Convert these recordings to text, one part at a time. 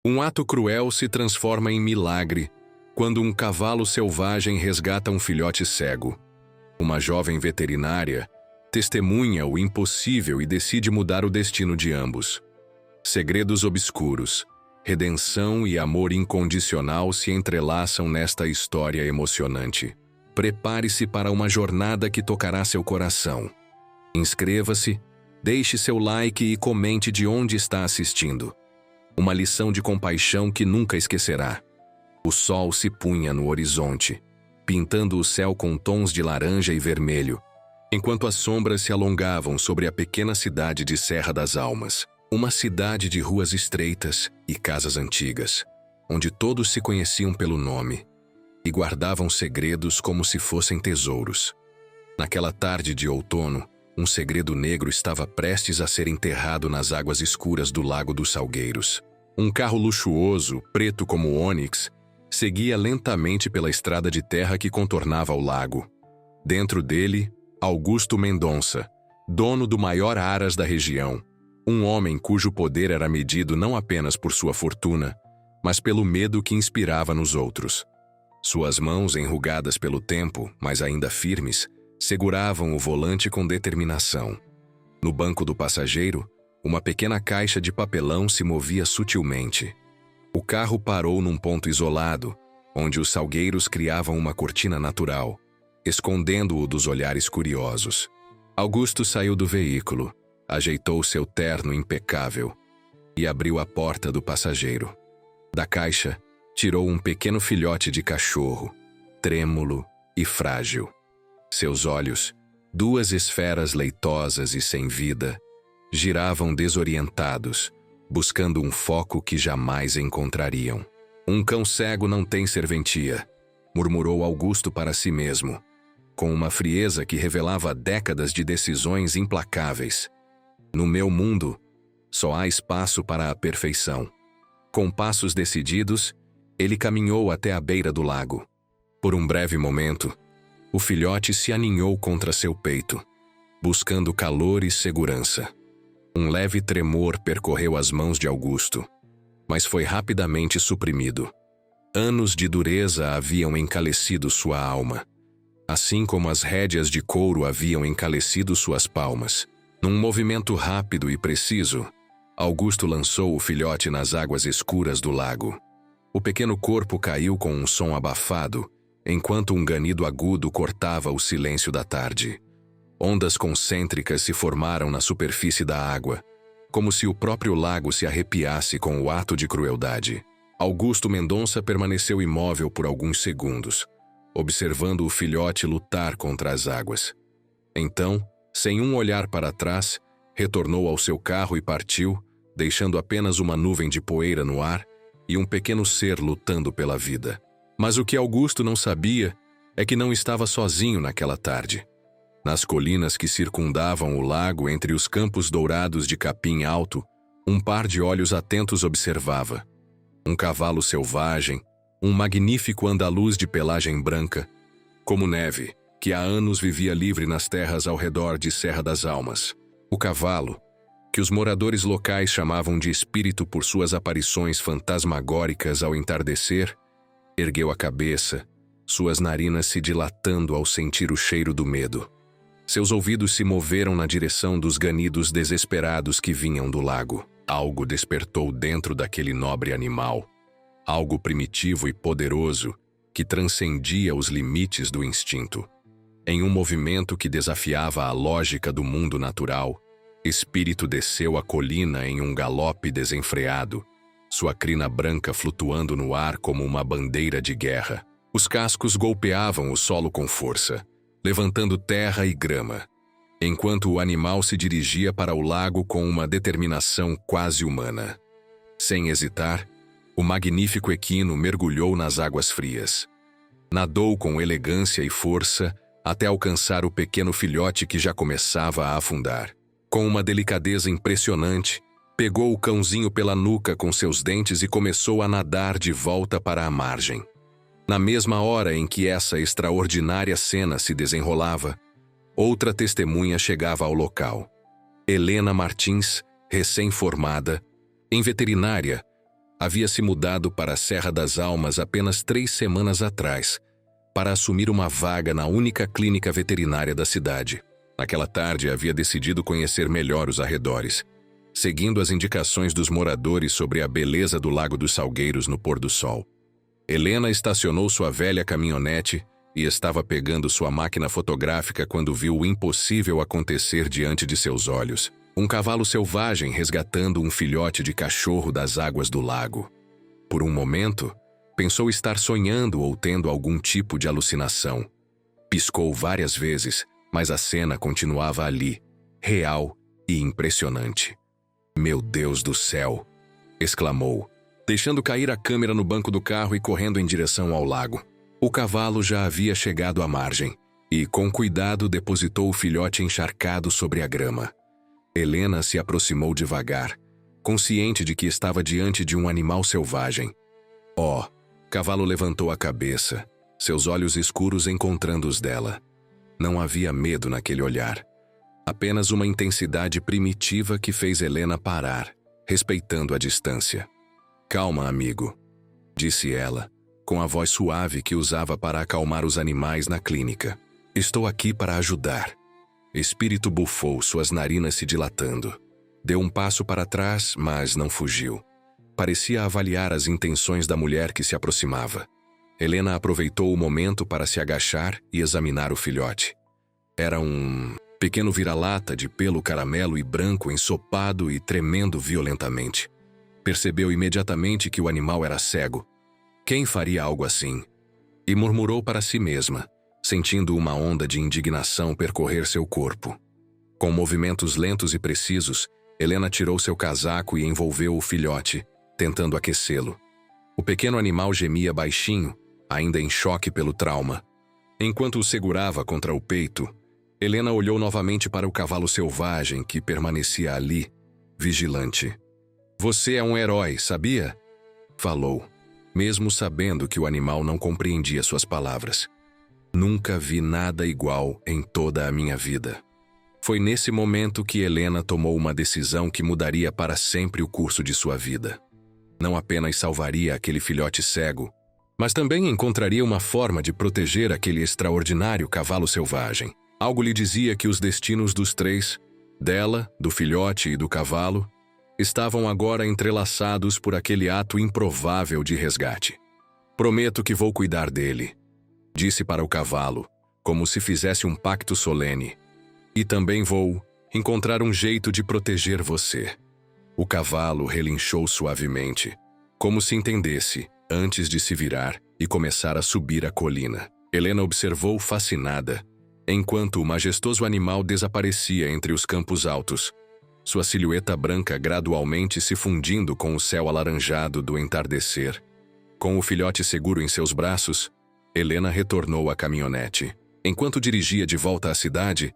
Um ato cruel se transforma em milagre quando um cavalo selvagem resgata um filhote cego. Uma jovem veterinária testemunha o impossível e decide mudar o destino de ambos. Segredos obscuros, redenção e amor incondicional se entrelaçam nesta história emocionante. Prepare-se para uma jornada que tocará seu coração. Inscreva-se, deixe seu like e comente de onde está assistindo. Uma lição de compaixão que nunca esquecerá. O sol se punha no horizonte, pintando o céu com tons de laranja e vermelho, enquanto as sombras se alongavam sobre a pequena cidade de Serra das Almas. Uma cidade de ruas estreitas e casas antigas, onde todos se conheciam pelo nome e guardavam segredos como se fossem tesouros. Naquela tarde de outono, um segredo negro estava prestes a ser enterrado nas águas escuras do Lago dos Salgueiros. Um carro luxuoso, preto como ônix, seguia lentamente pela estrada de terra que contornava o lago. Dentro dele, Augusto Mendonça, dono do maior aras da região, um homem cujo poder era medido não apenas por sua fortuna, mas pelo medo que inspirava nos outros. Suas mãos, enrugadas pelo tempo, mas ainda firmes, seguravam o volante com determinação. No banco do passageiro, uma pequena caixa de papelão se movia sutilmente. O carro parou num ponto isolado, onde os salgueiros criavam uma cortina natural, escondendo-o dos olhares curiosos. Augusto saiu do veículo, ajeitou seu terno impecável e abriu a porta do passageiro. Da caixa, tirou um pequeno filhote de cachorro, trêmulo e frágil. Seus olhos, duas esferas leitosas e sem vida, giravam desorientados, buscando um foco que jamais encontrariam. Um cão cego não tem serventia, murmurou Augusto para si mesmo, com uma frieza que revelava décadas de decisões implacáveis. No meu mundo, só há espaço para a perfeição. Com passos decididos, ele caminhou até a beira do lago. Por um breve momento, o filhote se aninhou contra seu peito, buscando calor e segurança. Um leve tremor percorreu as mãos de Augusto, mas foi rapidamente suprimido. Anos de dureza haviam encalecido sua alma, assim como as rédeas de couro haviam encalecido suas palmas. Num movimento rápido e preciso, Augusto lançou o filhote nas águas escuras do lago. O pequeno corpo caiu com um som abafado, enquanto um ganido agudo cortava o silêncio da tarde. Ondas concêntricas se formaram na superfície da água, como se o próprio lago se arrepiasse com o ato de crueldade. Augusto Mendonça permaneceu imóvel por alguns segundos, observando o filhote lutar contra as águas. Então, sem um olhar para trás, retornou ao seu carro e partiu, deixando apenas uma nuvem de poeira no ar e um pequeno ser lutando pela vida. Mas o que Augusto não sabia é que não estava sozinho naquela tarde. Nas colinas que circundavam o lago, entre os campos dourados de capim alto, um par de olhos atentos observava. Um cavalo selvagem, um magnífico andaluz de pelagem branca, como neve, que há anos vivia livre nas terras ao redor de Serra das Almas. O cavalo, que os moradores locais chamavam de espírito por suas aparições fantasmagóricas ao entardecer, ergueu a cabeça, suas narinas se dilatando ao sentir o cheiro do medo. Seus ouvidos se moveram na direção dos ganidos desesperados que vinham do lago. Algo despertou dentro daquele nobre animal, algo primitivo e poderoso que transcendia os limites do instinto. Em um movimento que desafiava a lógica do mundo natural, Espírito desceu a colina em um galope desenfreado, sua crina branca flutuando no ar como uma bandeira de guerra. Os cascos golpeavam o solo com força, levantando terra e grama, enquanto o animal se dirigia para o lago com uma determinação quase humana. Sem hesitar, o magnífico equino mergulhou nas águas frias. Nadou com elegância e força até alcançar o pequeno filhote que já começava a afundar. Com uma delicadeza impressionante, pegou o cãozinho pela nuca com seus dentes e começou a nadar de volta para a margem. Na mesma hora em que essa extraordinária cena se desenrolava, outra testemunha chegava ao local. Helena Martins, recém-formada, em veterinária, havia se mudado para a Serra das Almas apenas 3 semanas atrás, para assumir uma vaga na única clínica veterinária da cidade. Naquela tarde, havia decidido conhecer melhor os arredores, seguindo as indicações dos moradores sobre a beleza do Lago dos Salgueiros no pôr do sol. Helena estacionou sua velha caminhonete e estava pegando sua máquina fotográfica quando viu o impossível acontecer diante de seus olhos. Um cavalo selvagem resgatando um filhote de cachorro das águas do lago. Por um momento, pensou estar sonhando ou tendo algum tipo de alucinação. Piscou várias vezes, mas a cena continuava ali, real e impressionante. "Meu Deus do céu!" exclamou, deixando cair a câmera no banco do carro e correndo em direção ao lago. O cavalo já havia chegado à margem e, com cuidado, depositou o filhote encharcado sobre a grama. Helena se aproximou devagar, consciente de que estava diante de um animal selvagem. Oh! Cavalo levantou a cabeça, seus olhos escuros encontrando os dela. Não havia medo naquele olhar. Apenas uma intensidade primitiva que fez Helena parar, respeitando a distância. "Calma, amigo", disse ela, com a voz suave que usava para acalmar os animais na clínica. "Estou aqui para ajudar." Espírito bufou, suas narinas se dilatando. Deu um passo para trás, mas não fugiu. Parecia avaliar as intenções da mulher que se aproximava. Helena aproveitou o momento para se agachar e examinar o filhote. Era um pequeno vira-lata de pelo caramelo e branco ensopado e tremendo violentamente. Percebeu imediatamente que o animal era cego. Quem faria algo assim? E murmurou para si mesma, sentindo uma onda de indignação percorrer seu corpo. Com movimentos lentos e precisos, Helena tirou seu casaco e envolveu o filhote, tentando aquecê-lo. O pequeno animal gemia baixinho, ainda em choque pelo trauma. Enquanto o segurava contra o peito, Helena olhou novamente para o cavalo selvagem que permanecia ali, vigilante. "Você é um herói, sabia?" falou, mesmo sabendo que o animal não compreendia suas palavras. "Nunca vi nada igual em toda a minha vida." Foi nesse momento que Helena tomou uma decisão que mudaria para sempre o curso de sua vida. Não apenas salvaria aquele filhote cego, mas também encontraria uma forma de proteger aquele extraordinário cavalo selvagem. Algo lhe dizia que os destinos dos três, dela, do filhote e do cavalo, estavam agora entrelaçados por aquele ato improvável de resgate. "Prometo que vou cuidar dele", disse para o cavalo, como se fizesse um pacto solene. "E também vou encontrar um jeito de proteger você." O cavalo relinchou suavemente, como se entendesse, antes de se virar e começar a subir a colina. Helena observou fascinada, enquanto o majestoso animal desaparecia entre os campos altos, sua silhueta branca gradualmente se fundindo com o céu alaranjado do entardecer. Com o filhote seguro em seus braços, Helena retornou à caminhonete. Enquanto dirigia de volta à cidade,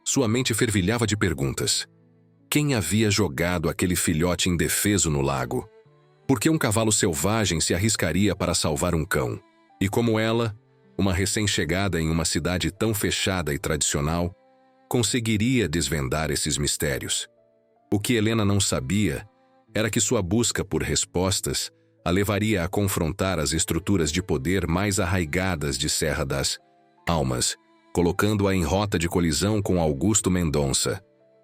sua mente fervilhava de perguntas. Quem havia jogado aquele filhote indefeso no lago? Por que um cavalo selvagem se arriscaria para salvar um cão? E como ela, uma recém-chegada em uma cidade tão fechada e tradicional, conseguiria desvendar esses mistérios? O que Helena não sabia era que sua busca por respostas a levaria a confrontar as estruturas de poder mais arraigadas de Serra das Almas, colocando-a em rota de colisão com Augusto Mendonça,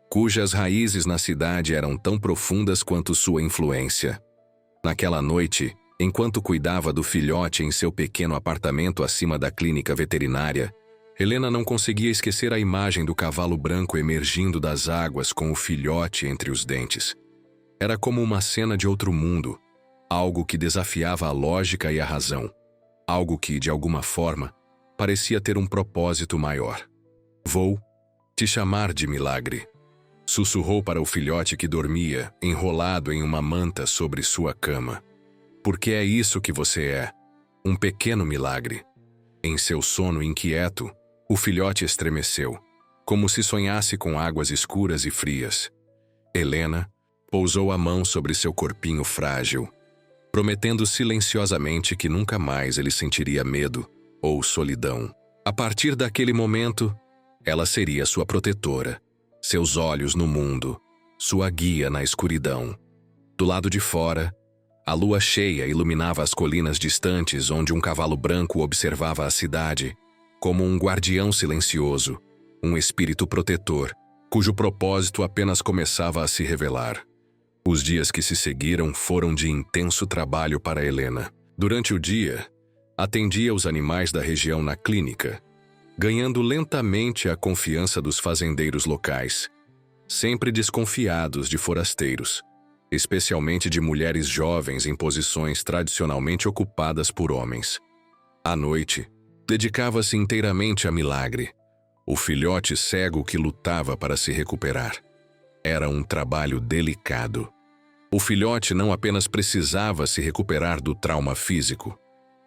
cujas raízes na cidade eram tão profundas quanto sua influência. Naquela noite, enquanto cuidava do filhote em seu pequeno apartamento acima da clínica veterinária, Helena não conseguia esquecer a imagem do cavalo branco emergindo das águas com o filhote entre os dentes. Era como uma cena de outro mundo, algo que desafiava a lógica e a razão, algo que, de alguma forma, parecia ter um propósito maior. "Vou te chamar de milagre", sussurrou para o filhote que dormia, enrolado em uma manta sobre sua cama. "Porque é isso que você é, um pequeno milagre." Em seu sono inquieto, o filhote estremeceu, como se sonhasse com águas escuras e frias. Helena pousou a mão sobre seu corpinho frágil, prometendo silenciosamente que nunca mais ele sentiria medo ou solidão. A partir daquele momento, ela seria sua protetora, seus olhos no mundo, sua guia na escuridão. Do lado de fora, A lua cheia iluminava as colinas distantes onde um cavalo branco observava a cidade, como um guardião silencioso, um espírito protetor, cujo propósito apenas começava a se revelar. Os dias que se seguiram foram de intenso trabalho para Helena. Durante o dia, atendia os animais da região na clínica, ganhando lentamente a confiança dos fazendeiros locais, sempre desconfiados de forasteiros, especialmente de mulheres jovens em posições tradicionalmente ocupadas por homens. À noite, dedicava-se inteiramente a Milagre, o filhote cego que lutava para se recuperar. Era um trabalho delicado. O filhote não apenas precisava se recuperar do trauma físico,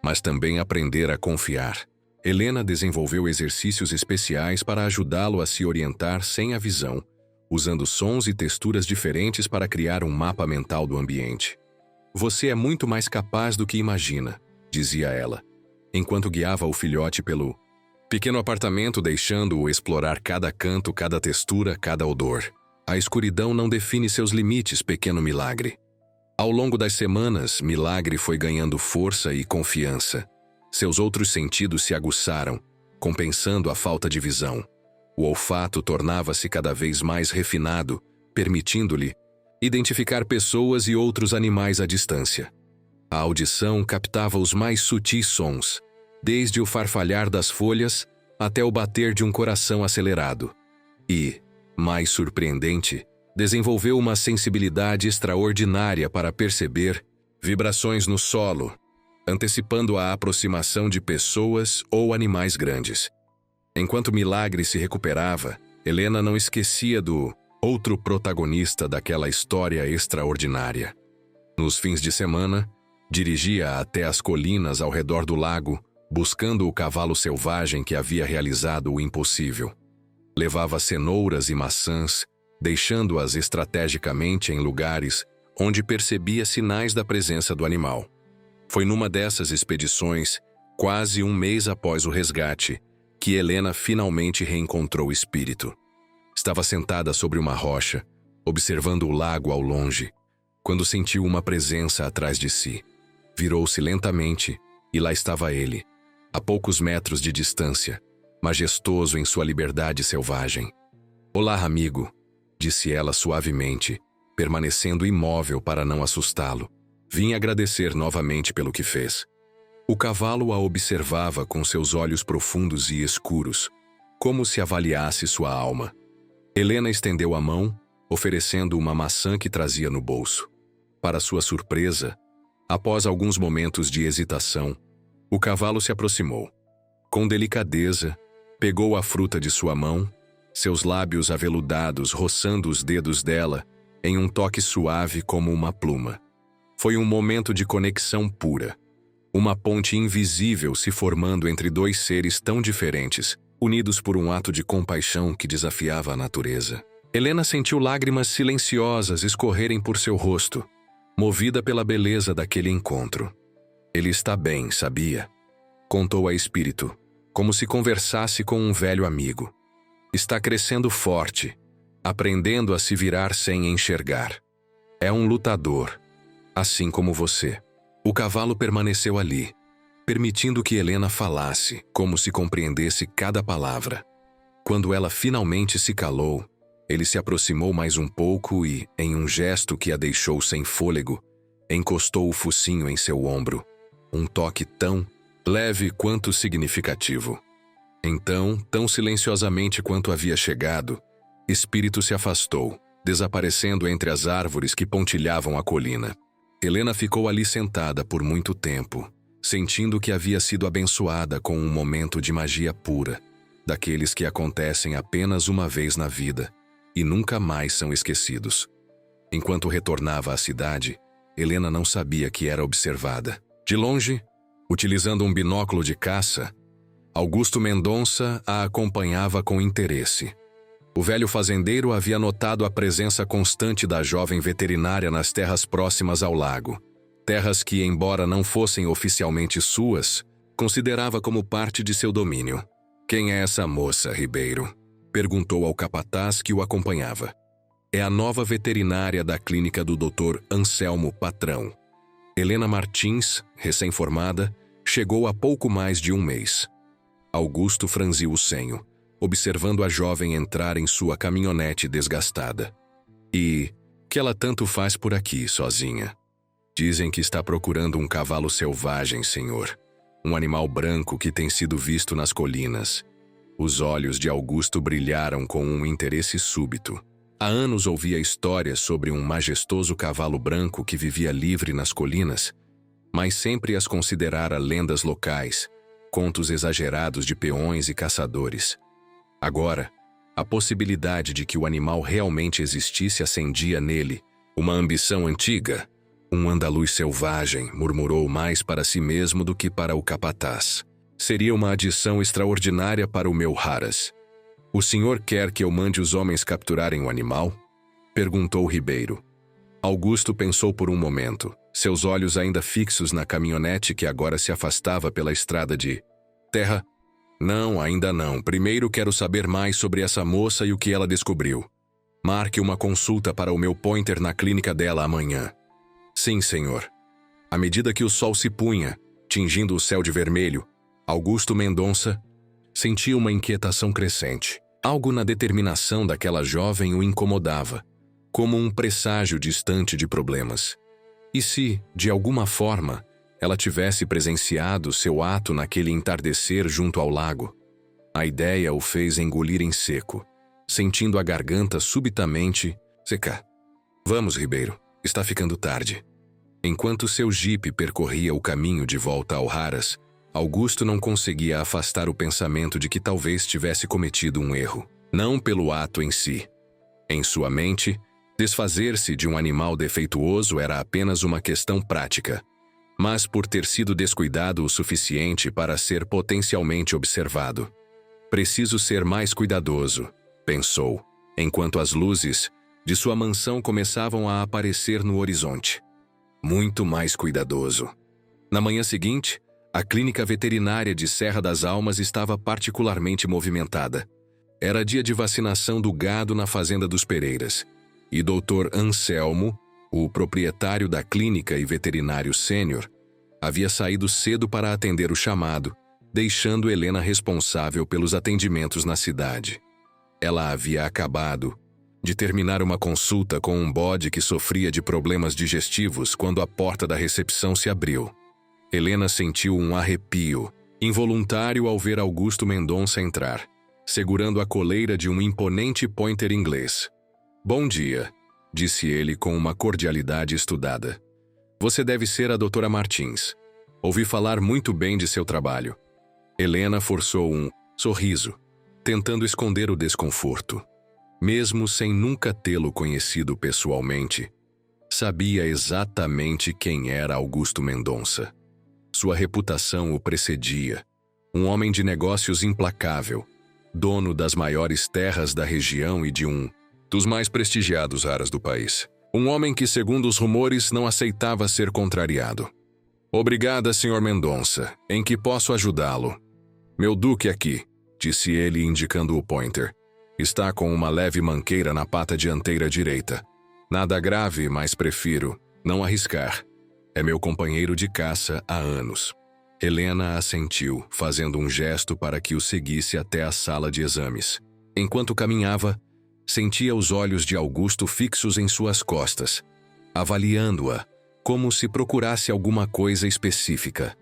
mas também aprender a confiar. Helena desenvolveu exercícios especiais para ajudá-lo a se orientar sem a visão, usando sons e texturas diferentes para criar um mapa mental do ambiente. "Você é muito mais capaz do que imagina", dizia ela, enquanto guiava o filhote pelo pequeno apartamento, deixando-o explorar cada canto, cada textura, cada odor. "A escuridão não define seus limites, pequeno Milagre." Ao longo das semanas, Milagre foi ganhando força e confiança. Seus outros sentidos se aguçaram, compensando a falta de visão. O olfato tornava-se cada vez mais refinado, permitindo-lhe identificar pessoas e outros animais à distância. A audição captava os mais sutis sons, desde o farfalhar das folhas até o bater de um coração acelerado. E, mais surpreendente, desenvolveu uma sensibilidade extraordinária para perceber vibrações no solo, antecipando a aproximação de pessoas ou animais grandes. Enquanto Milagre se recuperava, Helena não esquecia do outro protagonista daquela história extraordinária. Nos fins de semana, dirigia até as colinas ao redor do lago, buscando o cavalo selvagem que havia realizado o impossível. Levava cenouras e maçãs, deixando-as estrategicamente em lugares onde percebia sinais da presença do animal. Foi numa dessas expedições, quase um mês após o resgate, que Helena finalmente reencontrou o espírito. Estava sentada sobre uma rocha, observando o lago ao longe, quando sentiu uma presença atrás de si. Virou-se lentamente e lá estava ele, a poucos metros de distância, majestoso em sua liberdade selvagem. "Olá, amigo", disse ela suavemente, permanecendo imóvel para não assustá-lo. "Vim agradecer novamente pelo que fez." O cavalo a observava com seus olhos profundos e escuros, como se avaliasse sua alma. Helena estendeu a mão, oferecendo uma maçã que trazia no bolso. Para sua surpresa, após alguns momentos de hesitação, o cavalo se aproximou. Com delicadeza, pegou a fruta de sua mão, seus lábios aveludados roçando os dedos dela, em um toque suave como uma pluma. Foi um momento de conexão pura. Uma ponte invisível se formando entre dois seres tão diferentes, unidos por um ato de compaixão que desafiava a natureza. Helena sentiu lágrimas silenciosas escorrerem por seu rosto, movida pela beleza daquele encontro. "Ele está bem, sabia?" contou a espírito, como se conversasse com um velho amigo. "Está crescendo forte, aprendendo a se virar sem enxergar. É um lutador, assim como você." O cavalo permaneceu ali, permitindo que Helena falasse, como se compreendesse cada palavra. Quando ela finalmente se calou, ele se aproximou mais um pouco e, em um gesto que a deixou sem fôlego, encostou o focinho em seu ombro, um toque tão leve quanto significativo. Então, tão silenciosamente quanto havia chegado, Espírito se afastou, desaparecendo entre as árvores que pontilhavam a colina. Helena ficou ali sentada por muito tempo, sentindo que havia sido abençoada com um momento de magia pura, daqueles que acontecem apenas uma vez na vida e nunca mais são esquecidos. Enquanto retornava à cidade, Helena não sabia que era observada. De longe, utilizando um binóculo de caça, Augusto Mendonça a acompanhava com interesse. O velho fazendeiro havia notado a presença constante da jovem veterinária nas terras próximas ao lago. Terras que, embora não fossem oficialmente suas, considerava como parte de seu domínio. "Quem é essa moça, Ribeiro?" perguntou ao capataz que o acompanhava. "É a nova veterinária da clínica do Dr. Anselmo Patrão." Helena Martins, recém-formada, chegou há pouco mais de um mês. Augusto franziu o senho, observando a jovem entrar em sua caminhonete desgastada. E que ela tanto faz por aqui, sozinha? Dizem que está procurando um cavalo selvagem, senhor. Um animal branco que tem sido visto nas colinas. Os olhos de Augusto brilharam com um interesse súbito. Há anos ouvia histórias sobre um majestoso cavalo branco que vivia livre nas colinas, mas sempre as considerara lendas locais, contos exagerados de peões e caçadores. Agora, a possibilidade de que o animal realmente existisse acendia nele uma ambição antiga. Um andaluz selvagem, murmurou mais para si mesmo do que para o capataz. Seria uma adição extraordinária para o meu Haras. O senhor quer que eu mande os homens capturarem o animal? Perguntou Ribeiro. Augusto pensou por um momento, seus olhos ainda fixos na caminhonete que agora se afastava pela estrada de terra. Não, ainda não. Primeiro quero saber mais sobre essa moça e o que ela descobriu. Marque uma consulta para o meu pointer na clínica dela amanhã. Sim, senhor. À medida que o sol se punha, tingindo o céu de vermelho, Augusto Mendonça sentia uma inquietação crescente. Algo na determinação daquela jovem o incomodava, como um presságio distante de problemas. E se, de alguma forma, ela tivesse presenciado seu ato naquele entardecer junto ao lago? A ideia o fez engolir em seco, sentindo a garganta subitamente secar. Vamos, Ribeiro, está ficando tarde. Enquanto seu jipe percorria o caminho de volta ao Haras, Augusto não conseguia afastar o pensamento de que talvez tivesse cometido um erro. Não pelo ato em si. Em sua mente, desfazer-se de um animal defeituoso era apenas uma questão prática, mas por ter sido descuidado o suficiente para ser potencialmente observado. Preciso ser mais cuidadoso, pensou, enquanto as luzes de sua mansão começavam a aparecer no horizonte. Muito mais cuidadoso. Na manhã seguinte, a clínica veterinária de Serra das Almas estava particularmente movimentada. Era dia de vacinação do gado na fazenda dos Pereiras, e Dr. Anselmo, o proprietário da clínica e veterinário sênior, havia saído cedo para atender o chamado, deixando Helena responsável pelos atendimentos na cidade. Ela havia acabado de terminar uma consulta com um bode que sofria de problemas digestivos quando a porta da recepção se abriu. Helena sentiu um arrepio, involuntário ao ver Augusto Mendonça entrar, segurando a coleira de um imponente pointer inglês. Bom dia, disse ele com uma cordialidade estudada. Você deve ser a doutora Martins. Ouvi falar muito bem de seu trabalho. Helena forçou um sorriso, tentando esconder o desconforto. Mesmo sem nunca tê-lo conhecido pessoalmente, sabia exatamente quem era Augusto Mendonça. Sua reputação o precedia. Um homem de negócios implacável, dono das maiores terras da região e de um dos mais prestigiados Haras do país. Um homem que, segundo os rumores, não aceitava ser contrariado. Obrigada, Sr. Mendonça. Em que posso ajudá-lo? Meu duque aqui, disse ele indicando o pointer. Está com uma leve manqueira na pata dianteira direita. Nada grave, mas prefiro não arriscar. É meu companheiro de caça há anos. Helena assentiu, fazendo um gesto para que o seguisse até a sala de exames. Enquanto caminhava, sentia os olhos de Augusto fixos em suas costas, avaliando-a, como se procurasse alguma coisa específica.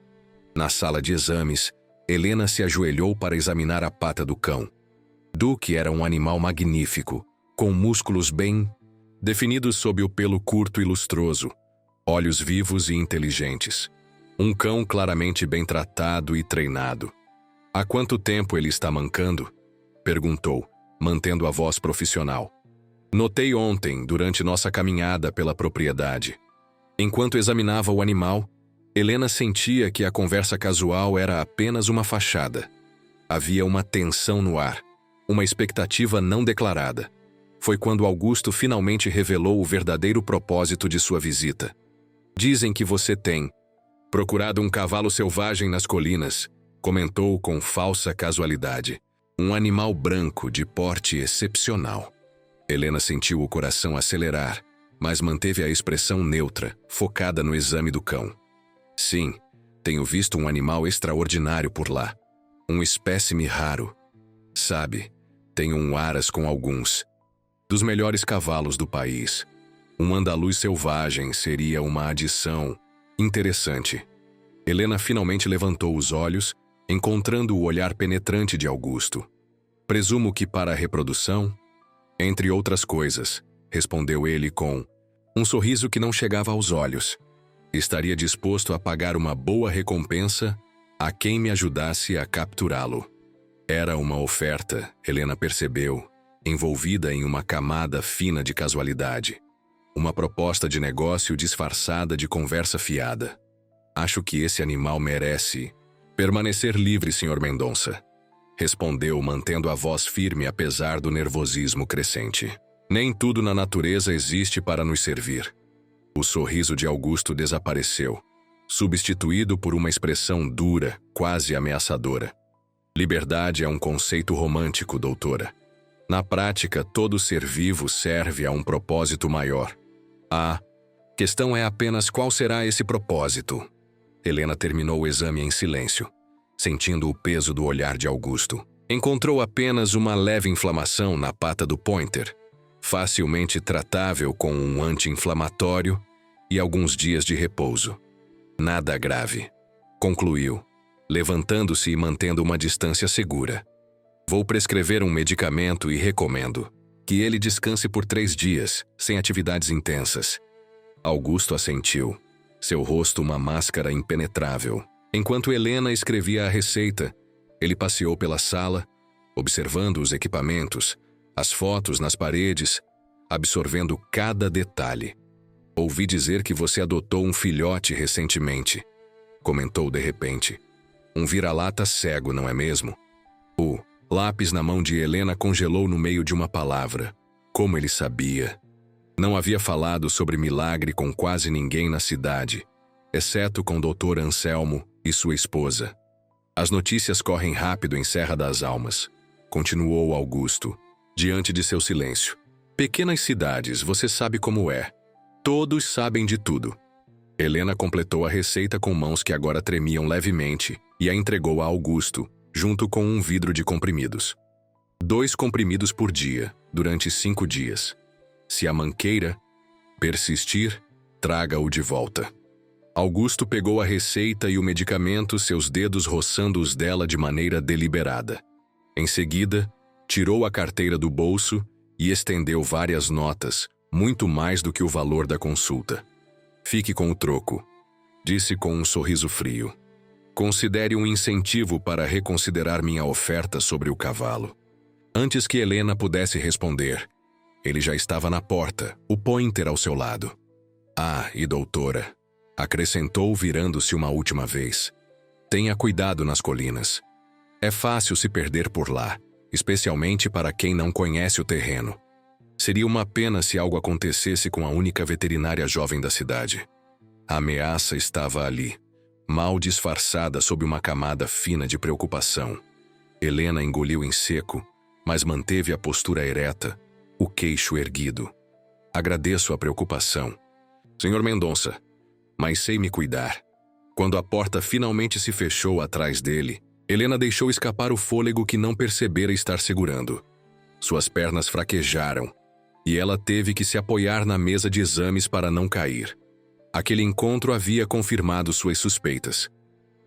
Na sala de exames, Helena se ajoelhou para examinar a pata do cão. Duque era um animal magnífico, com músculos bem definidos sob o pelo curto e lustroso, olhos vivos e inteligentes. Um cão claramente bem tratado e treinado. Há quanto tempo ele está mancando? Perguntou, mantendo a voz profissional. Notei ontem, durante nossa caminhada pela propriedade. Enquanto examinava o animal, Helena sentia que a conversa casual era apenas uma fachada. Havia uma tensão no ar, uma expectativa não declarada. Foi quando Augusto finalmente revelou o verdadeiro propósito de sua visita. Dizem que você tem procurado um cavalo selvagem nas colinas, comentou com falsa casualidade. Um animal branco de porte excepcional. Helena sentiu o coração acelerar, mas manteve a expressão neutra, focada no exame do cão. Sim, tenho visto um animal extraordinário por lá. Um espécime raro. Sabe, tenho um aras com alguns. Dos melhores cavalos do país. Um andaluz selvagem seria uma adição interessante. Helena finalmente levantou os olhos, encontrando o olhar penetrante de Augusto. Presumo que para a reprodução? Entre outras coisas, respondeu ele com um sorriso que não chegava aos olhos. Estaria disposto a pagar uma boa recompensa a quem me ajudasse a capturá-lo. Era uma oferta, Helena percebeu, envolvida em uma camada fina de casualidade. Uma proposta de negócio disfarçada de conversa fiada. Acho que esse animal merece permanecer livre, Sr. Mendonça. Respondeu, mantendo a voz firme apesar do nervosismo crescente. Nem tudo na natureza existe para nos servir. O sorriso de Augusto desapareceu, substituído por uma expressão dura, quase ameaçadora. Liberdade é um conceito romântico, doutora. Na prática, todo ser vivo serve a um propósito maior. A questão é apenas qual será esse propósito. Helena terminou o exame em silêncio, sentindo o peso do olhar de Augusto. Encontrou apenas uma leve inflamação na pata do pointer, facilmente tratável com um anti-inflamatório e alguns dias de repouso. Nada grave, concluiu, levantando-se e mantendo uma distância segura. Vou prescrever um medicamento e recomendo que ele descanse por 3 dias, sem atividades intensas. Augusto assentiu, seu rosto uma máscara impenetrável. Enquanto Helena escrevia a receita, ele passeou pela sala, observando os equipamentos, as fotos nas paredes, absorvendo cada detalhe. Ouvi dizer que você adotou um filhote recentemente, comentou de repente. Um vira-lata cego, não é mesmo? O lápis na mão de Helena congelou no meio de uma palavra. Como ele sabia? Não havia falado sobre milagre com quase ninguém na cidade, exceto com o Dr. Anselmo e sua esposa. As notícias correm rápido em Serra das Almas, continuou Augusto, diante de seu silêncio. Pequenas cidades, você sabe como é. Todos sabem de tudo. Helena completou a receita com mãos que agora tremiam levemente e a entregou a Augusto, junto com um vidro de comprimidos. 2 comprimidos por dia, durante 5 dias. Se a manqueira persistir, traga-o de volta. Augusto pegou a receita e o medicamento, seus dedos roçando os dela de maneira deliberada. Em seguida, tirou a carteira do bolso e estendeu várias notas, muito mais do que o valor da consulta. Fique com o troco, disse com um sorriso frio. Considere um incentivo para reconsiderar minha oferta sobre o cavalo. Antes que Helena pudesse responder, ele já estava na porta, o pointer ao seu lado. Ah, e doutora, acrescentou virando-se uma última vez. Tenha cuidado nas colinas. É fácil se perder por lá, especialmente para quem não conhece o terreno. Seria uma pena se algo acontecesse com a única veterinária jovem da cidade. A ameaça estava ali, mal disfarçada sob uma camada fina de preocupação. Helena engoliu em seco, mas manteve a postura ereta, o queixo erguido. Agradeço a preocupação, Sr. Mendonça, mas sei me cuidar. Quando a porta finalmente se fechou atrás dele, Helena deixou escapar o fôlego que não percebera estar segurando. Suas pernas fraquejaram, e ela teve que se apoiar na mesa de exames para não cair. Aquele encontro havia confirmado suas suspeitas.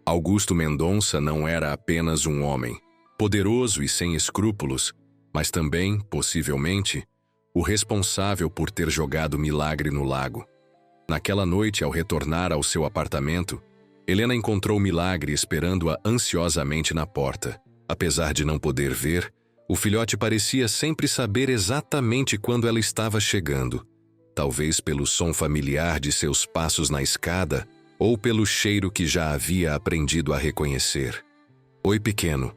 Augusto Mendonça não era apenas um homem, poderoso e sem escrúpulos, mas também, possivelmente, o responsável por ter jogado Milagre no lago. Naquela noite, ao retornar ao seu apartamento, Helena encontrou Milagre esperando-a ansiosamente na porta. Apesar de não poder ver, o filhote parecia sempre saber exatamente quando ela estava chegando, talvez pelo som familiar de seus passos na escada ou pelo cheiro que já havia aprendido a reconhecer. Oi, pequeno,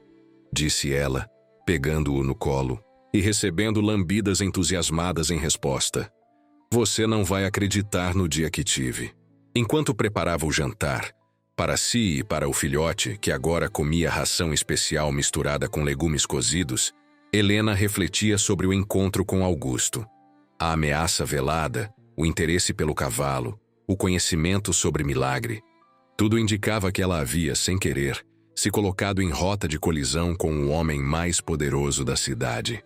disse ela, pegando-o no colo e recebendo lambidas entusiasmadas em resposta. Você não vai acreditar no dia que tive. Enquanto preparava o jantar, para si e para o filhote, que agora comia ração especial misturada com legumes cozidos, Helena refletia sobre o encontro com Augusto. A ameaça velada, o interesse pelo cavalo, o conhecimento sobre Milagre. Tudo indicava que ela havia, sem querer, se colocado em rota de colisão com o homem mais poderoso da cidade.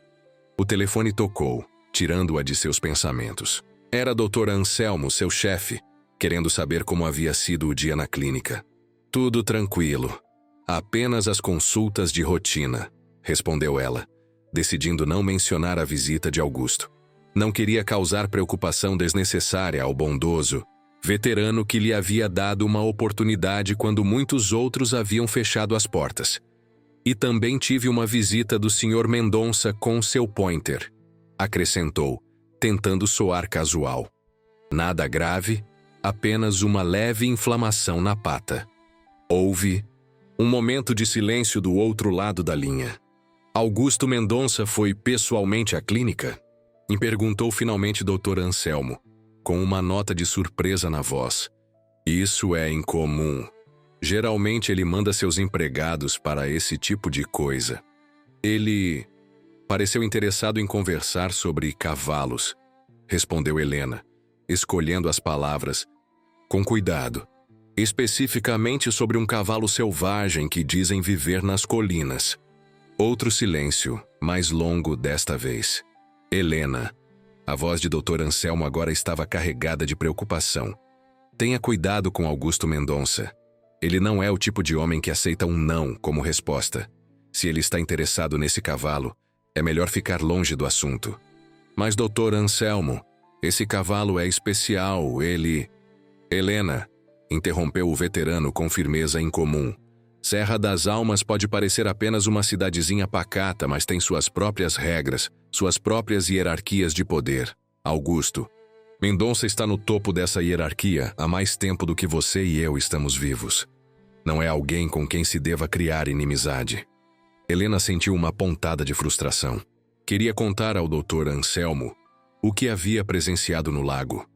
O telefone tocou, tirando-a de seus pensamentos. Era Dr. Anselmo, seu chefe, querendo saber como havia sido o dia na clínica. Tudo tranquilo. Apenas as consultas de rotina, respondeu ela, decidindo não mencionar a visita de Augusto. Não queria causar preocupação desnecessária ao bondoso veterano que lhe havia dado uma oportunidade quando muitos outros haviam fechado as portas. E também tive uma visita do Sr. Mendonça com seu pointer, acrescentou, tentando soar casual. Nada grave, apenas uma leve inflamação na pata. Houve um momento de silêncio do outro lado da linha. Augusto Mendonça foi pessoalmente à clínica? Me perguntou finalmente Dr. Anselmo, com uma nota de surpresa na voz. Isso é incomum. Geralmente ele manda seus empregados para esse tipo de coisa. Ele pareceu interessado em conversar sobre cavalos, respondeu Helena, escolhendo as palavras com cuidado. Especificamente sobre um cavalo selvagem que dizem viver nas colinas. Outro silêncio, mais longo desta vez. Helena. A voz de Dr. Anselmo agora estava carregada de preocupação. Tenha cuidado com Augusto Mendonça. Ele não é o tipo de homem que aceita um não como resposta. Se ele está interessado nesse cavalo, é melhor ficar longe do assunto. Mas, Dr. Anselmo, esse cavalo é especial, ele... Helena, interrompeu o veterano com firmeza incomum. Serra das Almas pode parecer apenas uma cidadezinha pacata, mas tem suas próprias regras, suas próprias hierarquias de poder. Augusto, Mendonça está no topo dessa hierarquia há mais tempo do que você e eu estamos vivos. Não é alguém com quem se deva criar inimizade. Helena sentiu uma pontada de frustração. Queria contar ao Dr. Anselmo o que havia presenciado no lago,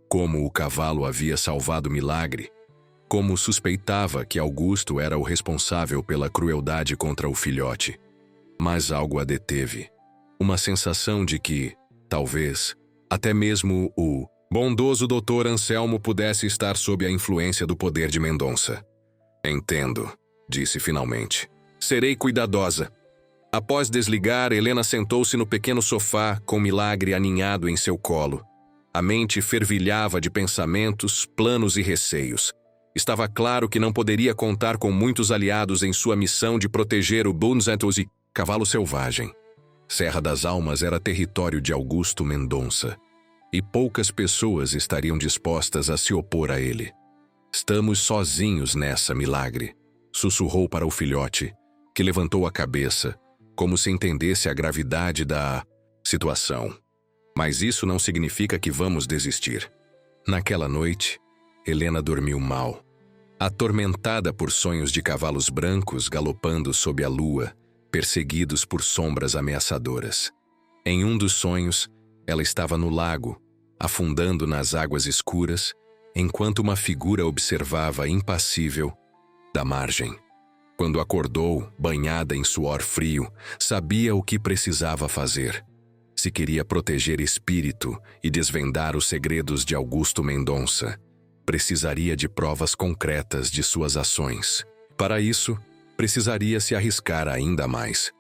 como o cavalo havia salvado Milagre, como suspeitava que Augusto era o responsável pela crueldade contra o filhote. Mas algo a deteve. Uma sensação de que, talvez, até mesmo o bondoso Dr. Anselmo pudesse estar sob a influência do poder de Mendonça. Entendo, disse finalmente. Serei cuidadosa. Após desligar, Helena sentou-se no pequeno sofá com Milagre aninhado em seu colo. A mente fervilhava de pensamentos, planos e receios. Estava claro que não poderia contar com muitos aliados em sua missão de proteger o Bunzentuzi, cavalo selvagem. Serra das Almas era território de Augusto Mendonça, e poucas pessoas estariam dispostas a se opor a ele. Estamos sozinhos nessa, Milagre, sussurrou para o filhote, que levantou a cabeça, como se entendesse a gravidade da situação. Mas isso não significa que vamos desistir. Naquela noite, Helena dormiu mal. Atormentada por sonhos de cavalos brancos galopando sob a lua, perseguidos por sombras ameaçadoras. Em um dos sonhos, ela estava no lago, afundando nas águas escuras, enquanto uma figura observava impassível da margem. Quando acordou, banhada em suor frio, sabia o que precisava fazer. Se queria proteger espírito e desvendar os segredos de Augusto Mendonça, precisaria de provas concretas de suas ações. Para isso, precisaria se arriscar ainda mais.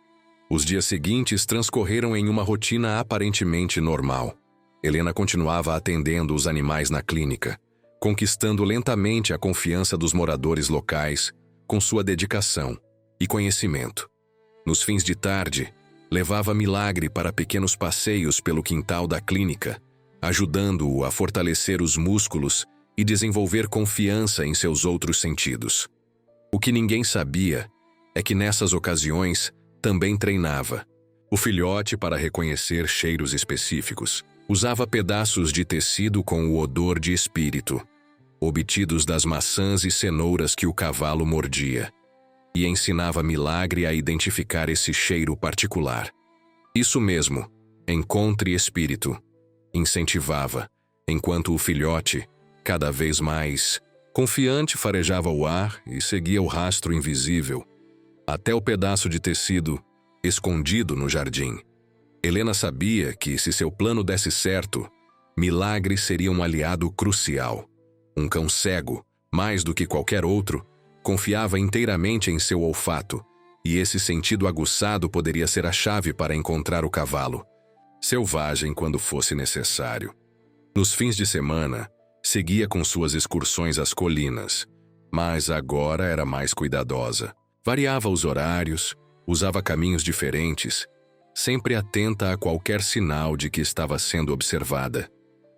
Os dias seguintes transcorreram em uma rotina aparentemente normal. Helena continuava atendendo os animais na clínica, conquistando lentamente a confiança dos moradores locais com sua dedicação e conhecimento. Nos fins de tarde, levava Milagre para pequenos passeios pelo quintal da clínica, ajudando-o a fortalecer os músculos e desenvolver confiança em seus outros sentidos. O que ninguém sabia é que nessas ocasiões também treinava. O filhote, para reconhecer cheiros específicos, usava pedaços de tecido com o odor de espírito, obtidos das maçãs e cenouras que o cavalo mordia, e ensinava Milagre a identificar esse cheiro particular. Isso mesmo, encontre espírito, incentivava, enquanto o filhote, cada vez mais confiante, farejava o ar e seguia o rastro invisível, até o pedaço de tecido escondido no jardim. Helena sabia que, se seu plano desse certo, Milagre seria um aliado crucial. Um cão cego, mais do que qualquer outro, confiava inteiramente em seu olfato, e esse sentido aguçado poderia ser a chave para encontrar o cavalo, selvagem quando fosse necessário. Nos fins de semana, seguia com suas excursões às colinas, mas agora era mais cuidadosa. Variava os horários, usava caminhos diferentes, sempre atenta a qualquer sinal de que estava sendo observada.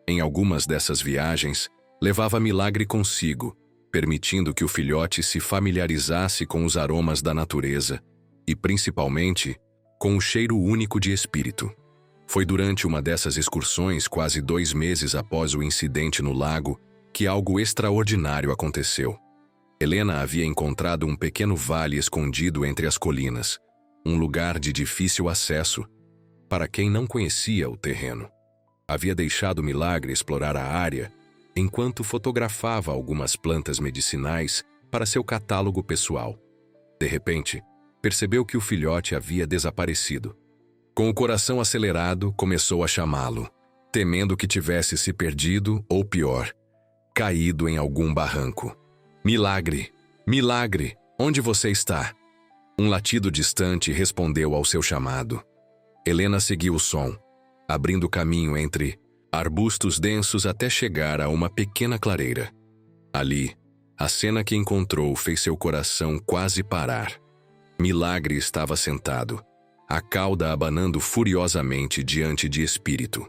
Em algumas dessas viagens, levava Milagre consigo, permitindo que o filhote se familiarizasse com os aromas da natureza e, principalmente, com o cheiro único de Espírito. Foi durante uma dessas excursões, quase 2 meses após o incidente no lago, que algo extraordinário aconteceu. Helena havia encontrado um pequeno vale escondido entre as colinas, um lugar de difícil acesso para quem não conhecia o terreno. Havia deixado Milagre explorar a área enquanto fotografava algumas plantas medicinais para seu catálogo pessoal. De repente, percebeu que o filhote havia desaparecido. Com o coração acelerado, começou a chamá-lo, temendo que tivesse se perdido ou, pior, caído em algum barranco. Milagre! Milagre! Onde você está? Um latido distante respondeu ao seu chamado. Helena seguiu o som, abrindo caminho entre arbustos densos até chegar a uma pequena clareira. Ali, a cena que encontrou fez seu coração quase parar. Milagre estava sentado, a cauda abanando furiosamente diante de Espírito.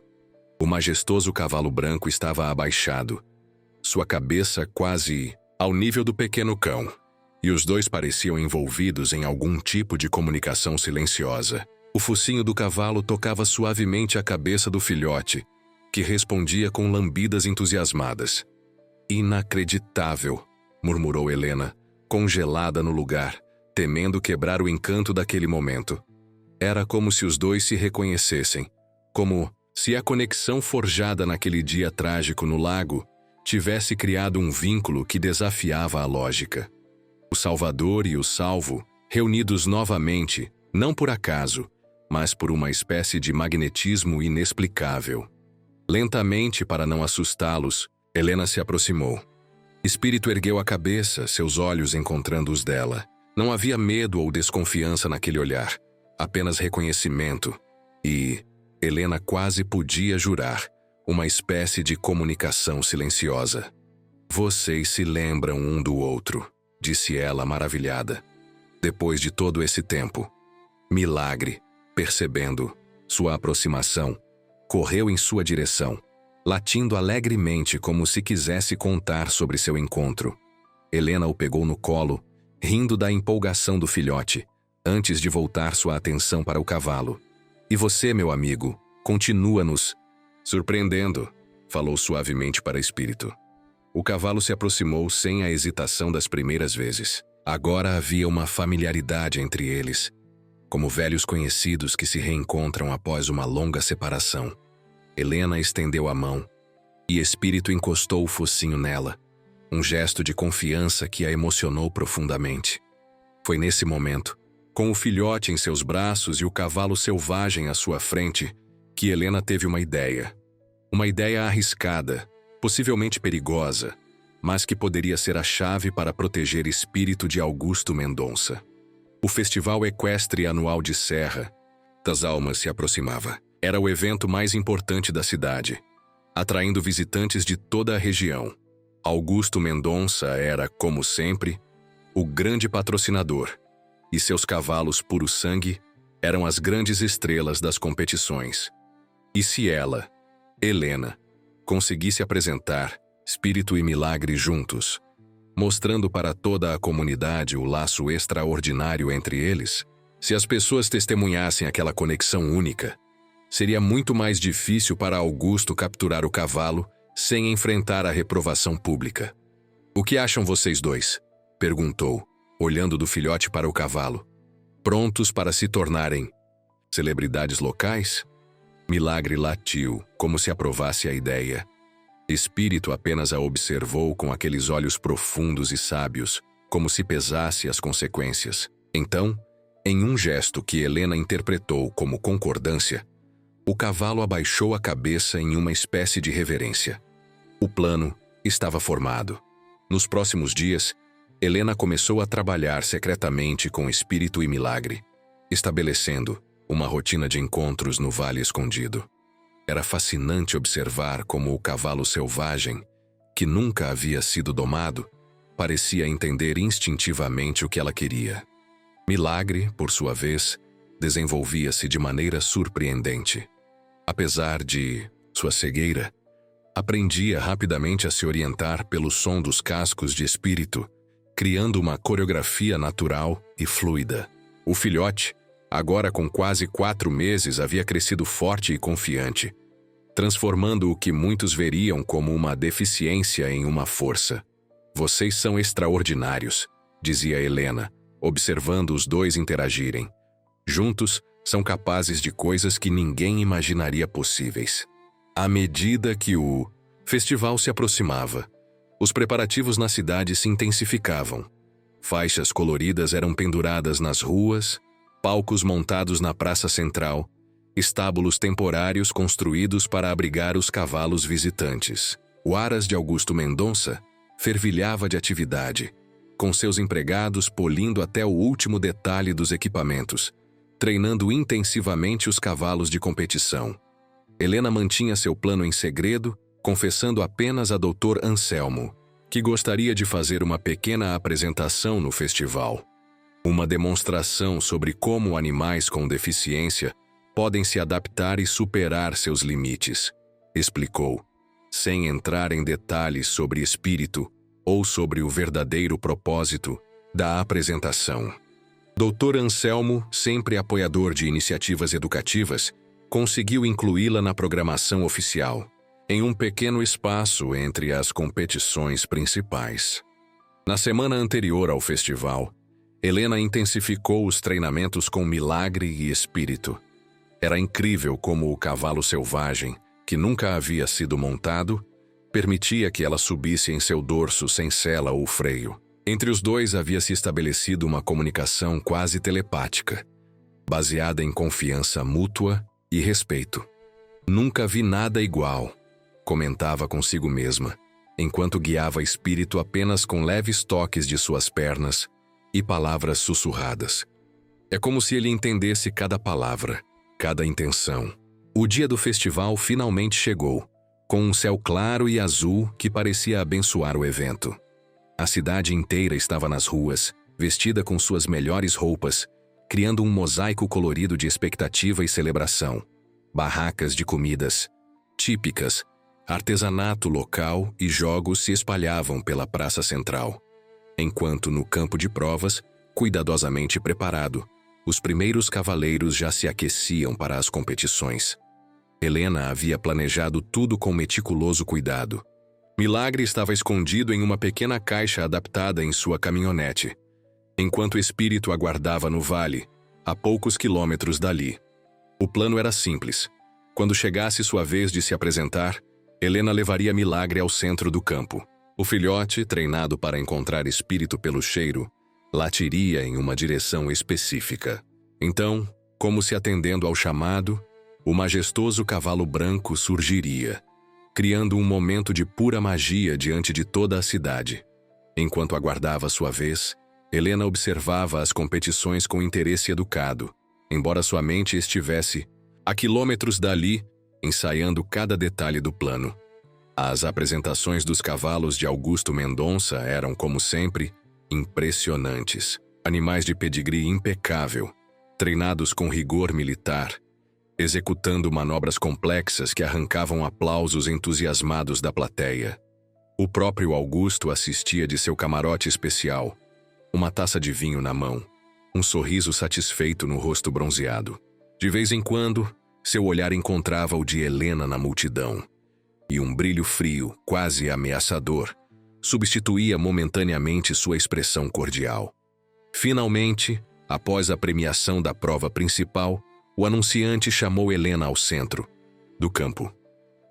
O majestoso cavalo branco estava abaixado, sua cabeça quase ao nível do pequeno cão, e os dois pareciam envolvidos em algum tipo de comunicação silenciosa. O focinho do cavalo tocava suavemente a cabeça do filhote, que respondia com lambidas entusiasmadas. Inacreditável, murmurou Helena, congelada no lugar, temendo quebrar o encanto daquele momento. Era como se os dois se reconhecessem, como se a conexão forjada naquele dia trágico no lago tivesse criado um vínculo que desafiava a lógica. O Salvador e o salvo, reunidos novamente, não por acaso, mas por uma espécie de magnetismo inexplicável. Lentamente, para não assustá-los, Helena se aproximou. Espírito ergueu a cabeça, seus olhos encontrando os dela. Não havia medo ou desconfiança naquele olhar, apenas reconhecimento e, Helena quase podia jurar, uma espécie de comunicação silenciosa. Vocês se lembram um do outro, disse ela maravilhada. Depois de todo esse tempo, Milagre, percebendo sua aproximação, correu em sua direção, latindo alegremente como se quisesse contar sobre seu encontro. Helena o pegou no colo, rindo da empolgação do filhote, antes de voltar sua atenção para o cavalo. E você, meu amigo, continua-nos surpreendendo, falou suavemente para Espírito. O cavalo se aproximou sem a hesitação das primeiras vezes. Agora havia uma familiaridade entre eles, como velhos conhecidos que se reencontram após uma longa separação. Helena estendeu a mão, e Espírito encostou o focinho nela, um gesto de confiança que a emocionou profundamente. Foi nesse momento, com o filhote em seus braços e o cavalo selvagem à sua frente, que Helena teve uma ideia. Uma ideia arriscada, possivelmente perigosa, mas que poderia ser a chave para proteger Espírito de Augusto Mendonça. O Festival Equestre Anual de Serra das Almas se aproximava. Era o evento mais importante da cidade, atraindo visitantes de toda a região. Augusto Mendonça era, como sempre, o grande patrocinador, e seus cavalos puro sangue eram as grandes estrelas das competições. E se ela, Helena, conseguisse apresentar Espírito e Milagre juntos, mostrando para toda a comunidade o laço extraordinário entre eles, se as pessoas testemunhassem aquela conexão única, seria muito mais difícil para Augusto capturar o cavalo sem enfrentar a reprovação pública. O que acham vocês dois? Perguntou, olhando do filhote para o cavalo. Prontos para se tornarem celebridades locais? Milagre latiu, como se aprovasse a ideia. Espírito apenas a observou com aqueles olhos profundos e sábios, como se pesasse as consequências. Então, em um gesto que Helena interpretou como concordância, O cavalo abaixou a cabeça em uma espécie de reverência. O plano estava formado. Nos próximos dias, Helena começou a trabalhar secretamente com Espírito e Milagre, estabelecendo uma rotina de encontros no Vale Escondido. Era fascinante observar como o cavalo selvagem, que nunca havia sido domado, parecia entender instintivamente o que ela queria. Milagre, por sua vez, desenvolvia-se de maneira surpreendente. Apesar de sua cegueira, aprendia rapidamente a se orientar pelo som dos cascos de Espírito, criando uma coreografia natural e fluida. O filhote, agora com quase 4 meses, havia crescido forte e confiante, transformando o que muitos veriam como uma deficiência em uma força. "Vocês são extraordinários", dizia Helena, observando os dois interagirem. "Juntos, são capazes de coisas que ninguém imaginaria possíveis." À medida que o festival se aproximava, os preparativos na cidade se intensificavam. Faixas coloridas eram penduradas nas ruas, palcos montados na praça central, estábulos temporários construídos para abrigar os cavalos visitantes. O Aras de Augusto Mendonça fervilhava de atividade, com seus empregados polindo até o último detalhe dos equipamentos, treinando intensivamente os cavalos de competição. Helena mantinha seu plano em segredo, confessando apenas a Dr. Anselmo, que gostaria de fazer uma pequena apresentação no festival. Uma demonstração sobre como animais com deficiência podem se adaptar e superar seus limites, explicou, sem entrar em detalhes sobre espírito ou sobre o verdadeiro propósito da apresentação. Dr. Anselmo, sempre apoiador de iniciativas educativas, conseguiu incluí-la na programação oficial, em um pequeno espaço entre as competições principais. Na semana anterior ao festival, Helena intensificou os treinamentos com Milagre e Espírito. Era incrível como o cavalo selvagem, que nunca havia sido montado, permitia que ela subisse em seu dorso sem sela ou freio. Entre os dois havia se estabelecido uma comunicação quase telepática, baseada em confiança mútua e respeito. "Nunca vi nada igual", comentava consigo mesma, enquanto guiava Espírito apenas com leves toques de suas pernas e palavras sussurradas. É como se ele entendesse cada palavra, cada intenção. O dia do festival finalmente chegou, com um céu claro e azul que parecia abençoar o evento. A cidade inteira estava nas ruas, vestida com suas melhores roupas, criando um mosaico colorido de expectativa e celebração. Barracas de comidas típicas, artesanato local e jogos se espalhavam pela praça central. Enquanto no campo de provas, cuidadosamente preparado, os primeiros cavaleiros já se aqueciam para as competições. Helena havia planejado tudo com meticuloso cuidado. Milagre estava escondido em uma pequena caixa adaptada em sua caminhonete, enquanto o Espírito aguardava no vale, a poucos quilômetros dali. O plano era simples. Quando chegasse sua vez de se apresentar, Helena levaria Milagre ao centro do campo. O filhote, treinado para encontrar Espírito pelo cheiro, latiria em uma direção específica. Então, como se atendendo ao chamado, o majestoso cavalo branco surgiria, criando um momento de pura magia diante de toda a cidade. Enquanto aguardava sua vez, Helena observava as competições com interesse educado, embora sua mente estivesse a quilômetros dali, ensaiando cada detalhe do plano. As apresentações dos cavalos de Augusto Mendonça eram, como sempre, impressionantes. Animais de pedigree impecável, treinados com rigor militar, executando manobras complexas que arrancavam aplausos entusiasmados da plateia. O próprio Augusto assistia de seu camarote especial, uma taça de vinho na mão, um sorriso satisfeito no rosto bronzeado. De vez em quando, seu olhar encontrava o de Helena na multidão, e um brilho frio, quase ameaçador, substituía momentaneamente sua expressão cordial. Finalmente, após a premiação da prova principal, o anunciante chamou Helena ao centro do campo.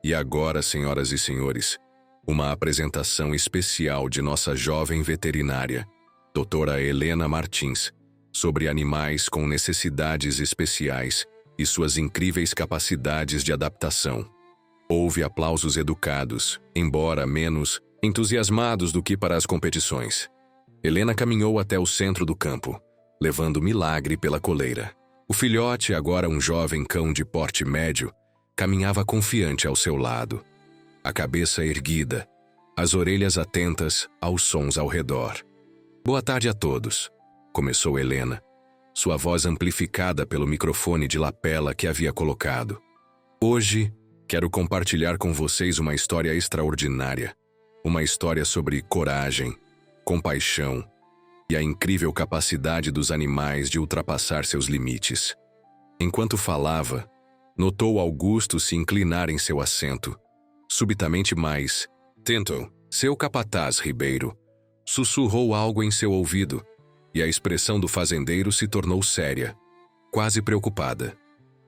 "E agora, senhoras e senhores, uma apresentação especial de nossa jovem veterinária, Doutora Helena Martins, sobre animais com necessidades especiais e suas incríveis capacidades de adaptação. Houve aplausos educados, embora menos entusiasmados do que para as competições. Helena caminhou até o centro do campo, levando Milagre pela coleira. O filhote, agora um jovem cão de porte médio, caminhava confiante ao seu lado, a cabeça erguida, as orelhas atentas aos sons ao redor. "Boa tarde a todos", começou Helena, sua voz amplificada pelo microfone de lapela que havia colocado. "Hoje, quero compartilhar com vocês uma história extraordinária. Uma história sobre coragem, compaixão e a incrível capacidade dos animais de ultrapassar seus limites." Enquanto falava, notou Augusto se inclinar em seu assento. Subitamente mais, Tenton, seu capataz Ribeiro, sussurrou algo em seu ouvido, e a expressão do fazendeiro se tornou séria, quase preocupada.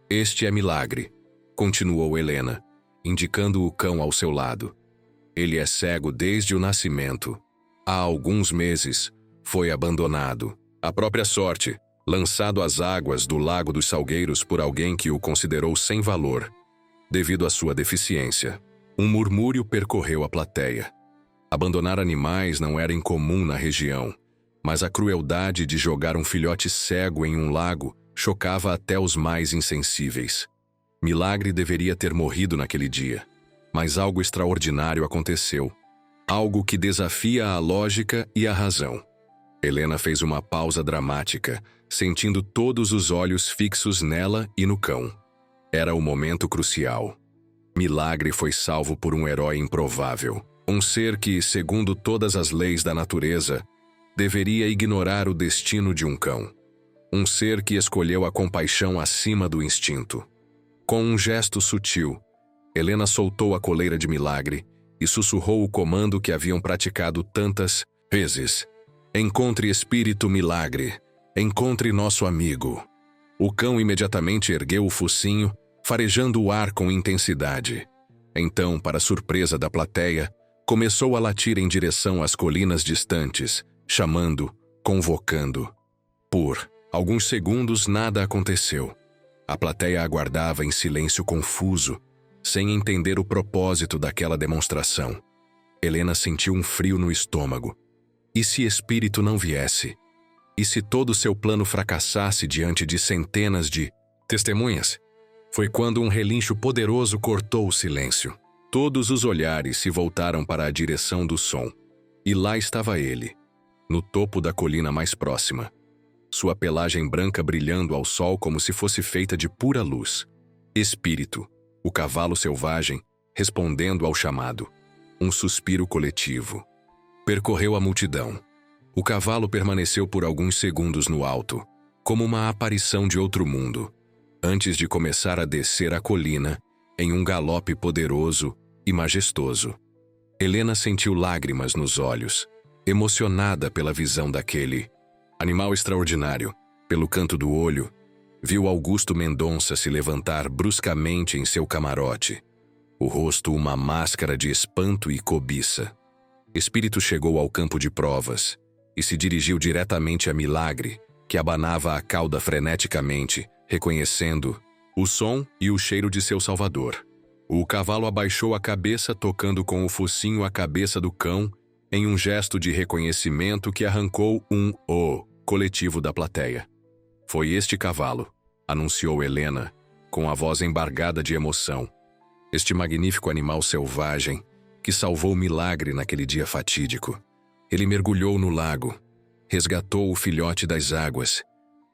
"Este é Milagre", continuou Helena, indicando o cão ao seu lado. "Ele é cego desde o nascimento. Há alguns meses, foi abandonado, à própria sorte, lançado às águas do Lago dos Salgueiros por alguém que o considerou sem valor, devido à sua deficiência." Um murmúrio percorreu a plateia. Abandonar animais não era incomum na região, mas a crueldade de jogar um filhote cego em um lago chocava até os mais insensíveis. Milagre deveria ter morrido naquele dia, mas algo extraordinário aconteceu. Algo que desafia a lógica e a razão. Helena fez uma pausa dramática, sentindo todos os olhos fixos nela e no cão. Era o momento crucial. Milagre foi salvo por um herói improvável. Um ser que, segundo todas as leis da natureza, deveria ignorar o destino de um cão. Um ser que escolheu a compaixão acima do instinto. Com um gesto sutil, Helena soltou a coleira de Milagre e sussurrou o comando que haviam praticado tantas vezes. "Encontre espírito Milagre. Encontre nosso amigo." O cão imediatamente ergueu o focinho, farejando o ar com intensidade. Então, para surpresa da plateia, começou a latir em direção às colinas distantes, chamando, convocando. Por alguns segundos nada aconteceu. A plateia aguardava em silêncio confuso, sem entender o propósito daquela demonstração. Helena sentiu um frio no estômago. E se espírito não viesse? E se todo seu plano fracassasse diante de centenas de testemunhas? Foi quando um relincho poderoso cortou o silêncio. Todos os olhares se voltaram para a direção do som. E lá estava ele, no topo da colina mais próxima. Sua pelagem branca brilhando ao sol como se fosse feita de pura luz. Espírito, o cavalo selvagem, respondendo ao chamado. Um suspiro coletivo. Percorreu a multidão. O cavalo permaneceu por alguns segundos no alto, como uma aparição de outro mundo, antes de começar a descer a colina em um galope poderoso e majestoso. Helena sentiu lágrimas nos olhos, emocionada pela visão daquele animal extraordinário. Pelo canto do olho, viu Augusto Mendonça se levantar bruscamente em seu camarote, o rosto uma máscara de espanto e cobiça. Espírito chegou ao campo de provas e se dirigiu diretamente a Milagre, que abanava a cauda freneticamente, reconhecendo o som e o cheiro de seu salvador. O cavalo abaixou a cabeça, tocando com o focinho a cabeça do cão, em um gesto de reconhecimento que arrancou um "oh" coletivo da plateia. "Foi este cavalo", anunciou Helena, com a voz embargada de emoção. "Este magnífico animal selvagem que salvou Milagre naquele dia fatídico. Ele mergulhou no lago, resgatou o filhote das águas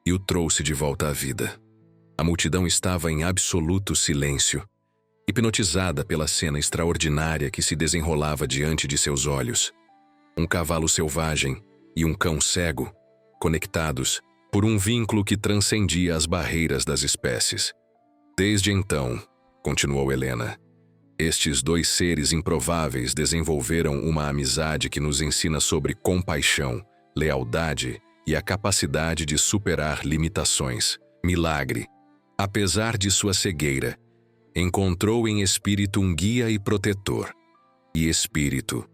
e o trouxe de volta à vida." A multidão estava em absoluto silêncio, hipnotizada pela cena extraordinária que se desenrolava diante de seus olhos. Um cavalo selvagem e um cão cego, conectados por um vínculo que transcendia as barreiras das espécies. "Desde então", continuou Helena, "estes dois seres improváveis desenvolveram uma amizade que nos ensina sobre compaixão, lealdade e a capacidade de superar limitações. Milagre, apesar de sua cegueira, encontrou em Espírito um guia e protetor. E Espírito,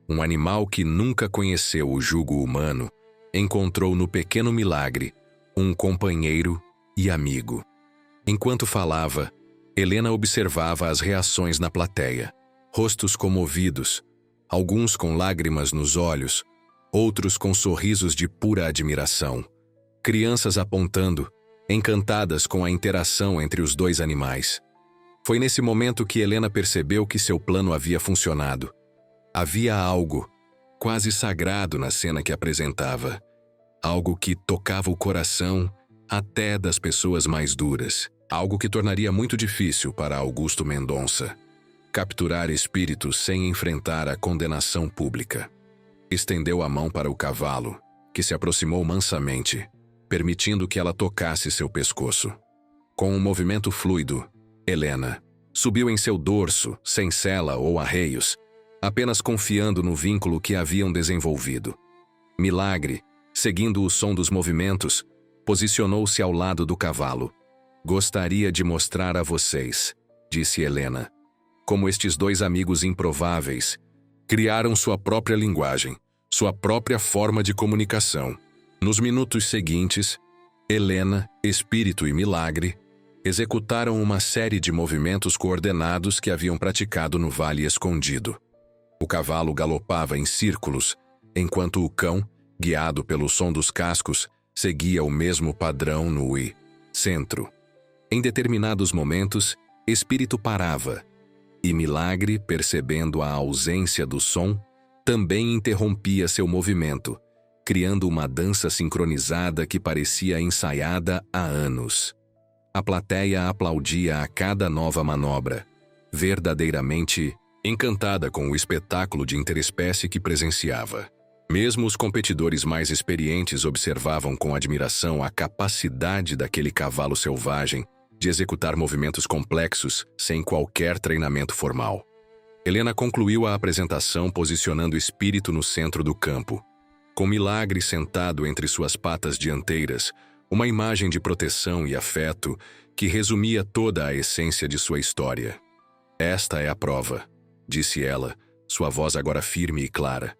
um animal que nunca conheceu o jugo humano, encontrou no pequeno Milagre um companheiro e amigo." Enquanto falava, Helena observava as reações na plateia. Rostos comovidos, alguns com lágrimas nos olhos, outros com sorrisos de pura admiração. Crianças apontando, encantadas com a interação entre os dois animais. Foi nesse momento que Helena percebeu que seu plano havia funcionado. Havia algo, quase sagrado na cena que apresentava. Algo que tocava o coração até das pessoas mais duras. Algo que tornaria muito difícil para Augusto Mendonça capturar espíritos sem enfrentar a condenação pública. Estendeu a mão para o cavalo, que se aproximou mansamente, permitindo que ela tocasse seu pescoço. Com um movimento fluido, Helena subiu em seu dorso, sem sela ou arreios, apenas confiando no vínculo que haviam desenvolvido. Milagre, seguindo o som dos movimentos, posicionou-se ao lado do cavalo. "Gostaria de mostrar a vocês", disse Helena, como estes dois amigos improváveis criaram sua própria linguagem, sua própria forma de comunicação. Nos minutos seguintes, Helena, Espírito e Milagre executaram uma série de movimentos coordenados que haviam praticado no Vale Escondido. O cavalo galopava em círculos, enquanto o cão, guiado pelo som dos cascos, seguia o mesmo padrão no centro. Em determinados momentos, Espírito parava, e Milagre, percebendo a ausência do som, também interrompia seu movimento, criando uma dança sincronizada que parecia ensaiada há anos. A plateia aplaudia a cada nova manobra, verdadeiramente encantada com o espetáculo de interespécie que presenciava. Mesmo os competidores mais experientes observavam com admiração a capacidade daquele cavalo selvagem de executar movimentos complexos sem qualquer treinamento formal. Helena concluiu a apresentação posicionando o Espírito no centro do campo. Com Milagre sentado entre suas patas dianteiras, uma imagem de proteção e afeto que resumia toda a essência de sua história. "Esta é a prova", disse ela, sua voz agora firme e clara,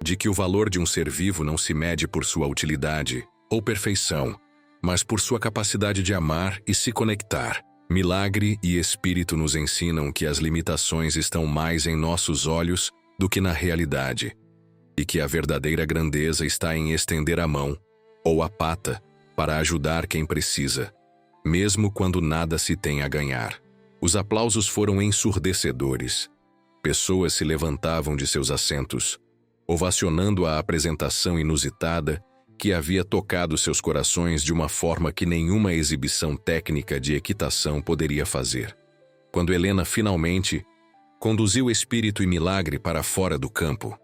"de que o valor de um ser vivo não se mede por sua utilidade ou perfeição, mas por sua capacidade de amar e se conectar. Milagre e Espírito nos ensinam que as limitações estão mais em nossos olhos do que na realidade, e que a verdadeira grandeza está em estender a mão, ou a pata, para ajudar quem precisa, mesmo quando nada se tem a ganhar." Os aplausos foram ensurdecedores. Pessoas se levantavam de seus assentos, ovacionando a apresentação inusitada que havia tocado seus corações de uma forma que nenhuma exibição técnica de equitação poderia fazer. Quando Helena finalmente conduziu Espírito e Milagre para fora do campo,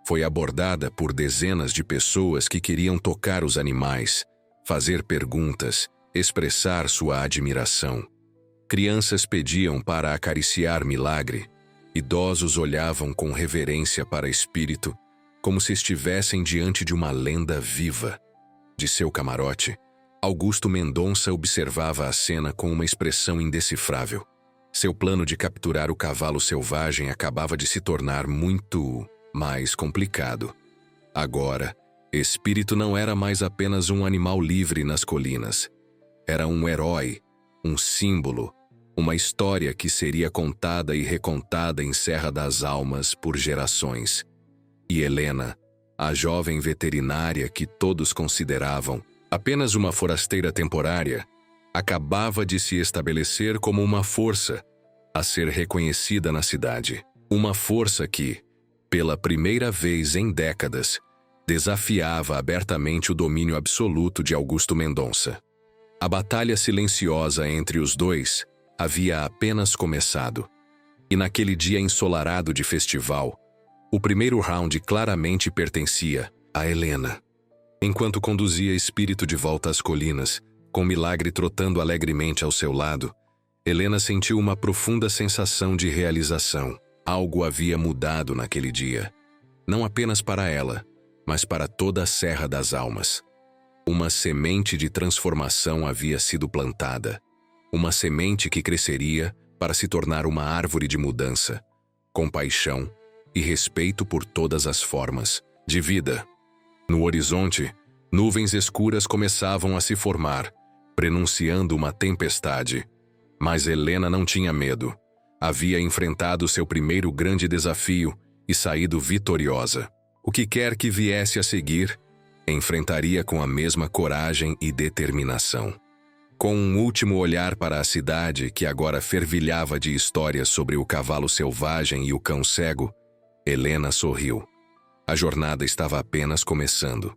foi abordada por dezenas de pessoas que queriam tocar os animais, fazer perguntas, expressar sua admiração. Crianças pediam para acariciar Milagre, idosos olhavam com reverência para Espírito, como se estivessem diante de uma lenda viva. De seu camarote, Augusto Mendonça observava a cena com uma expressão indecifrável. Seu plano de capturar o cavalo selvagem acabava de se tornar muito mais complicado. Agora, Espírito não era mais apenas um animal livre nas colinas. Era um herói, um símbolo, uma história que seria contada e recontada em Serra das Almas por gerações. E Helena, a jovem veterinária que todos consideravam apenas uma forasteira temporária, acabava de se estabelecer como uma força a ser reconhecida na cidade. Uma força que, pela primeira vez em décadas, desafiava abertamente o domínio absoluto de Augusto Mendonça. A batalha silenciosa entre os dois havia apenas começado. E naquele dia ensolarado de festival, o primeiro round claramente pertencia a Helena. Enquanto conduzia Espírito de volta às colinas, com Milagre trotando alegremente ao seu lado, Helena sentiu uma profunda sensação de realização. Algo havia mudado naquele dia. Não apenas para ela, mas para toda a Serra das Almas. Uma semente de transformação havia sido plantada. Uma semente que cresceria para se tornar uma árvore de mudança, compaixão e respeito por todas as formas de vida. No horizonte, nuvens escuras começavam a se formar, prenunciando uma tempestade. Mas Helena não tinha medo. Havia enfrentado seu primeiro grande desafio e saído vitoriosa. O que quer que viesse a seguir, enfrentaria com a mesma coragem e determinação. Com um último olhar para a cidade, que agora fervilhava de histórias sobre o cavalo selvagem e o cão cego, Helena sorriu. A jornada estava apenas começando.